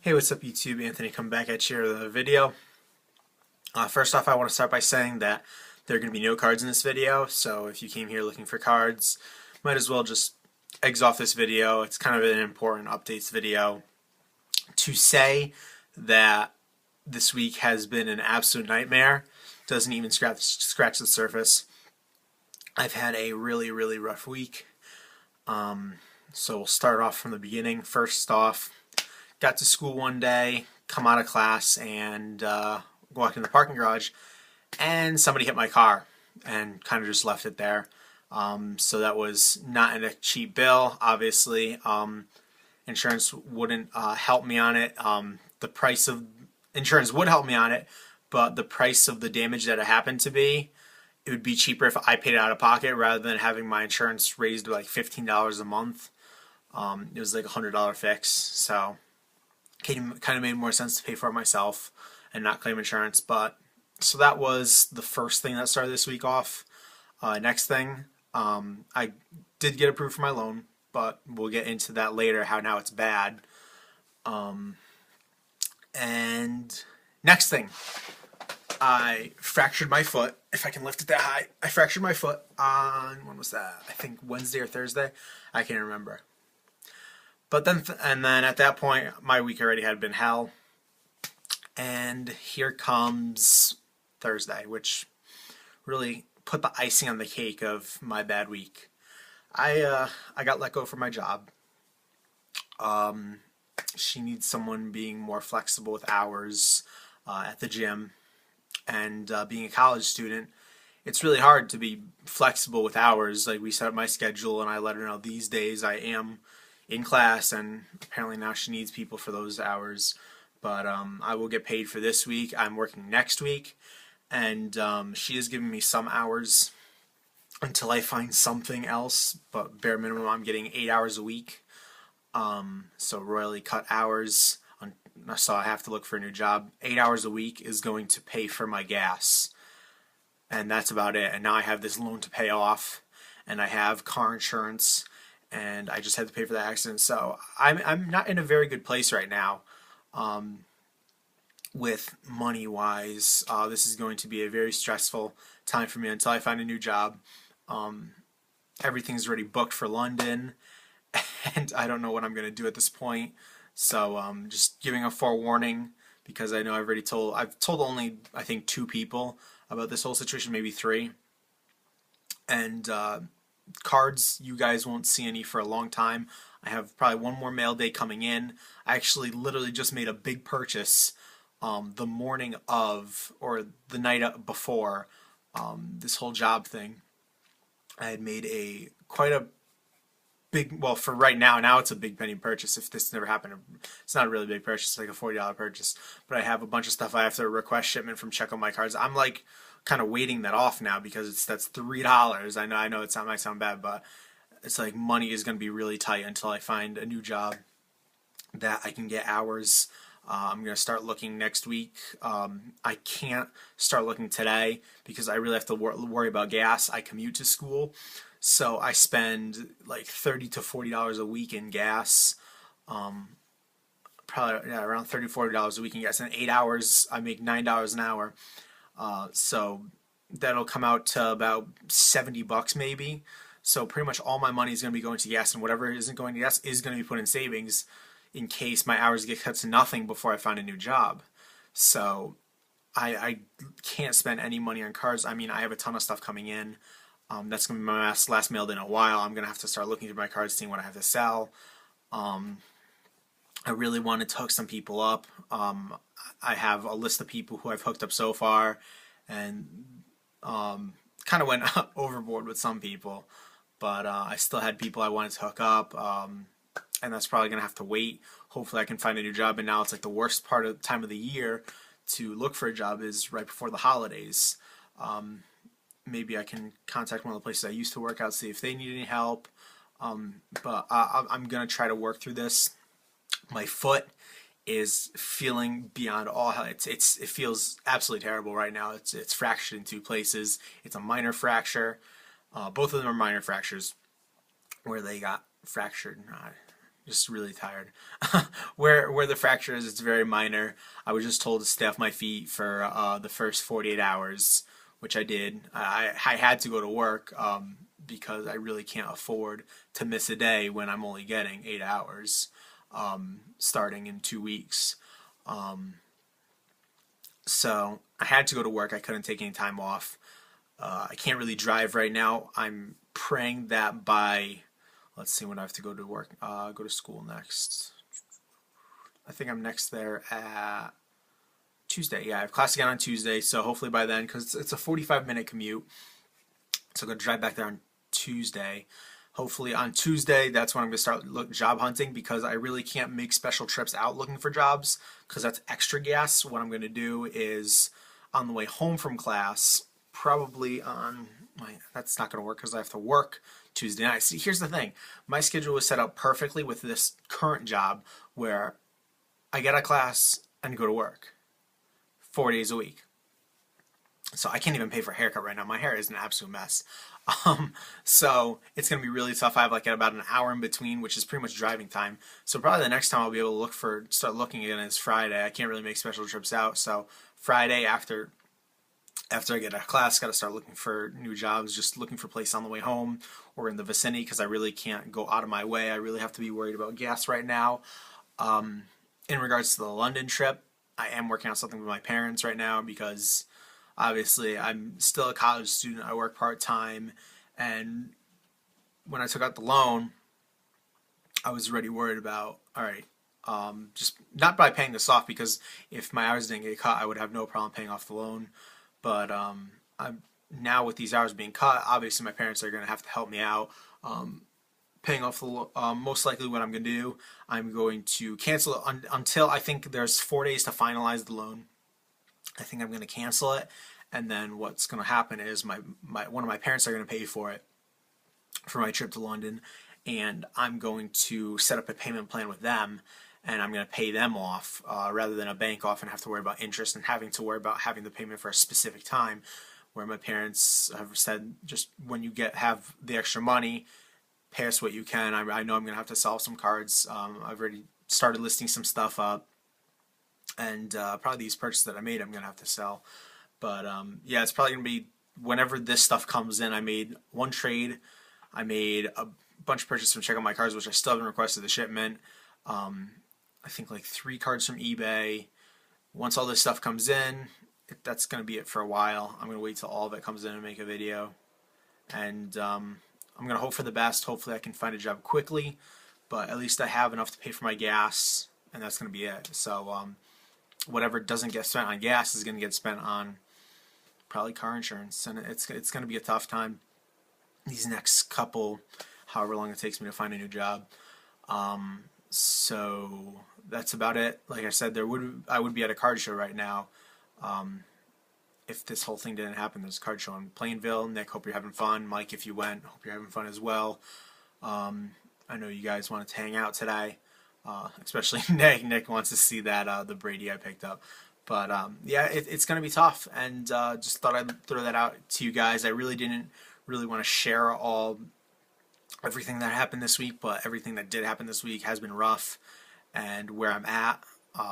Hey, what's up YouTube? Anthony coming back at you with another video. First off, I want to start by saying that there are going to be no cards in this video, so if you came here looking for cards, might as well just exit off this video. It's kind of an important updates video. To say that this week has been an absolute nightmare doesn't even scratch the surface. I've had a really, really rough week. So we'll start off from the beginning. First off, got to school one day, come out of class, and walk in the parking garage, and somebody hit my car and kind of just left it there. So that was not in a cheap bill, obviously. Insurance wouldn't help me on it. The price of insurance would help me on it, but the price of the damage that it happened to be, it would be cheaper if I paid it out of pocket rather than having my insurance raised to like $15 a month. It was like a $100 fix, so kind of made more sense to pay for it myself and not claim insurance. But so that was the first thing that started this week off. Next thing, I did get approved for my loan, but we'll get into that later. How now it's bad. And next thing, I fractured my foot. If I can lift it that high, I fractured my foot on, when was that? I think Wednesday or Thursday. I can't remember. But then, and then at that point, my week already had been hell. And here comes Thursday, which really put the icing on the cake of my bad week. I got let go from my job. She needs someone being more flexible with hours at the gym. And being a college student, it's really hard to be flexible with hours. Like, we set up my schedule, and I let her know these days I am in class, and apparently now she needs people for those hours. But I will get paid for this week. I'm working next week, and she is giving me some hours until I find something else. But bare minimum, I'm getting 8 hours a week. So royally cut hours. So I have to look for a new job. 8 hours a week is going to pay for my gas, and that's about it. And now I have this loan to pay off, and I have car insurance, and I just had to pay for that accident. So I'm not in a very good place right now, with money wise. This is going to be a very stressful time for me until I find a new job. Everything's already booked for London, and I don't know what I'm going to do at this point. So just giving a forewarning, because I know I've told only, I think, 2 people about this whole situation, maybe 3. And cards, you guys won't see any for a long time. I have probably one more mail day coming in. I actually literally just made a big purchase the morning of, or the night before this whole job thing. I had made quite a big, well, for right now it's a big penny purchase. If this never happened, it's not a really big purchase. It's like a $40 purchase. But I have a bunch of stuff I have to request shipment from Check On My Cards. I'm like kind of waiting that off now, because that's $3. I know it might sound bad, but it's like money is going to be really tight until I find a new job that I can get hours. I'm going to start looking next week. I can't start looking today because I really have to worry about gas. I commute to school, so I spend like $30 to $40 a week in gas. Probably, yeah, around $30 $40 a week in gas. In 8 hours, I make $9 an hour. So that'll come out to about $70 maybe. So pretty much all my money is going to be going to gas, and whatever isn't going to gas is going to be put in savings in case my hours get cut to nothing before I find a new job. So I can't spend any money on cards. I mean, I have a ton of stuff coming in. That's going to be my last mailed in a while. I'm going to have to start looking through my cards, seeing what I have to sell. I really wanted to hook some people up. I have a list of people who I've hooked up so far, and kind of went overboard with some people. But I still had people I wanted to hook up, and that's probably going to have to wait. Hopefully I can find a new job. And now it's like the worst part of the time of the year to look for a job is right before the holidays. Maybe I can contact one of the places I used to work out, see if they need any help. But I'm going to try to work through this. My foot is feeling beyond all hell. It feels absolutely terrible right now. It's fractured in 2 places. It's a minor fracture. Both of them are minor fractures where they got fractured. just really tired. Where the fracture is, it's very minor. I was just told to stay off my feet for the first 48 hours, which I did. I had to go to work because I really can't afford to miss a day when I'm only getting 8 hours starting in 2 weeks. So I had to go to work. I couldn't take any time off. I can't really drive right now. I'm praying that by, let's see when I have to go to work, go to school next. I think I'm next there at Tuesday. Yeah, I have class again on Tuesday, so hopefully by then, because it's a 45-minute commute, so I'm going to drive back there on Tuesday. Hopefully on Tuesday, that's when I'm going to start job hunting, because I really can't make special trips out looking for jobs, because that's extra gas. What I'm going to do is, on the way home from class, probably on that's not going to work because I have to work Tuesday night. See, here's the thing. My schedule was set up perfectly with this current job where I get out of class and go to work 4 days a week. So I can't even pay for a haircut right now. My hair is an absolute mess. So it's going to be really tough. I have like about an hour in between, which is pretty much driving time. So probably the next time I'll be able to start looking again is Friday. I can't really make special trips out. So Friday after I get out of class, got to start looking for new jobs, just looking for places on the way home or in the vicinity, because I really can't go out of my way. I really have to be worried about gas right now. In regards to the London trip, I am working on something with my parents right now, because obviously I'm still a college student. I work part-time, and when I took out the loan, I was already worried about, all right, just not by paying this off, because if my hours didn't get cut, I would have no problem paying off the loan. But I'm now with these hours being cut, obviously my parents are going to have to help me out. Paying off the most likely what I'm going to do, I'm going to cancel it until I think there's 4 days to finalize the loan. I think I'm going to cancel it, and then what's going to happen is one of my parents are going to pay for it for my trip to London, and I'm going to set up a payment plan with them, and I'm going to pay them off rather than a bank off and have to worry about interest and having to worry about having the payment for a specific time, where my parents have said, just when you have the extra money, pay us what you can. I know I'm going to have to sell some cards. I've already started listing some stuff up, and probably these purchases that I made I'm going to have to sell. But yeah, it's probably going to be whenever this stuff comes in. I made one trade. I made a bunch of purchases from Check Out My Cards, which I still haven't requested the shipment. I think like 3 cards from eBay. Once all this stuff comes in, that's going to be it for a while. I'm going to wait till all of it comes in and make a video. And I'm going to hope for the best. Hopefully I can find a job quickly, but at least I have enough to pay for my gas, and that's going to be it. So whatever doesn't get spent on gas is going to get spent on probably car insurance, and it's going to be a tough time these next couple, however long it takes me to find a new job. So that's about it. Like I said, I would be at a card show right now. If this whole thing didn't happen. There's a card show in Plainville. Nick, hope you're having fun. Mike, if you went, hope you're having fun as well. I know you guys wanted to hang out today, especially Nick. Nick wants to see that the Brady I picked up. But yeah, it's going to be tough, and just thought I'd throw that out to you guys. I really didn't want to share everything that happened this week, but everything that did happen this week has been rough, and where I'm at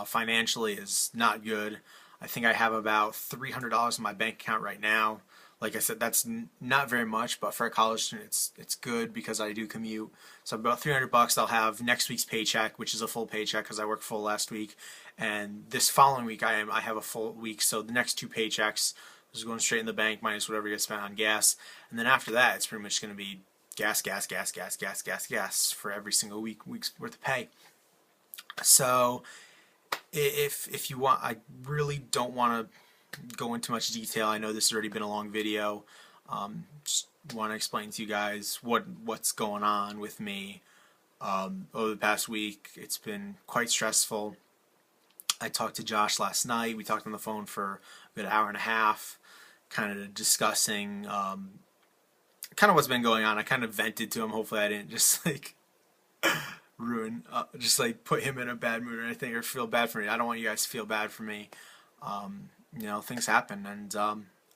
financially is not good. I think I have about $300 in my bank account right now. Like I said, that's not very much, but for a college student, it's good because I do commute. So about $300 I'll have next week's paycheck, which is a full paycheck because I worked full last week, and this following week I have a full week. So the next 2 paychecks is going straight in the bank minus whatever gets spent on gas, and then after that it's pretty much going to be gas for every single week's worth of pay. So if you want, I really don't want to go into much detail. I know this has already been a long video. Just want to explain to you guys what's going on with me over the past week. It's been quite stressful. I talked to Josh last night. We talked on the phone for a good hour and a half, kind of discussing kind of what's been going on. I kind of vented to him. Hopefully I didn't just like just like put him in a bad mood or anything, or feel bad for me. I don't want you guys to feel bad for me. You know, things happen, and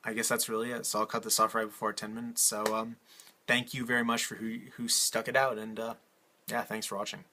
I guess that's really it. So I'll cut this off right before 10 minutes. So thank you very much for who stuck it out, and yeah, thanks for watching.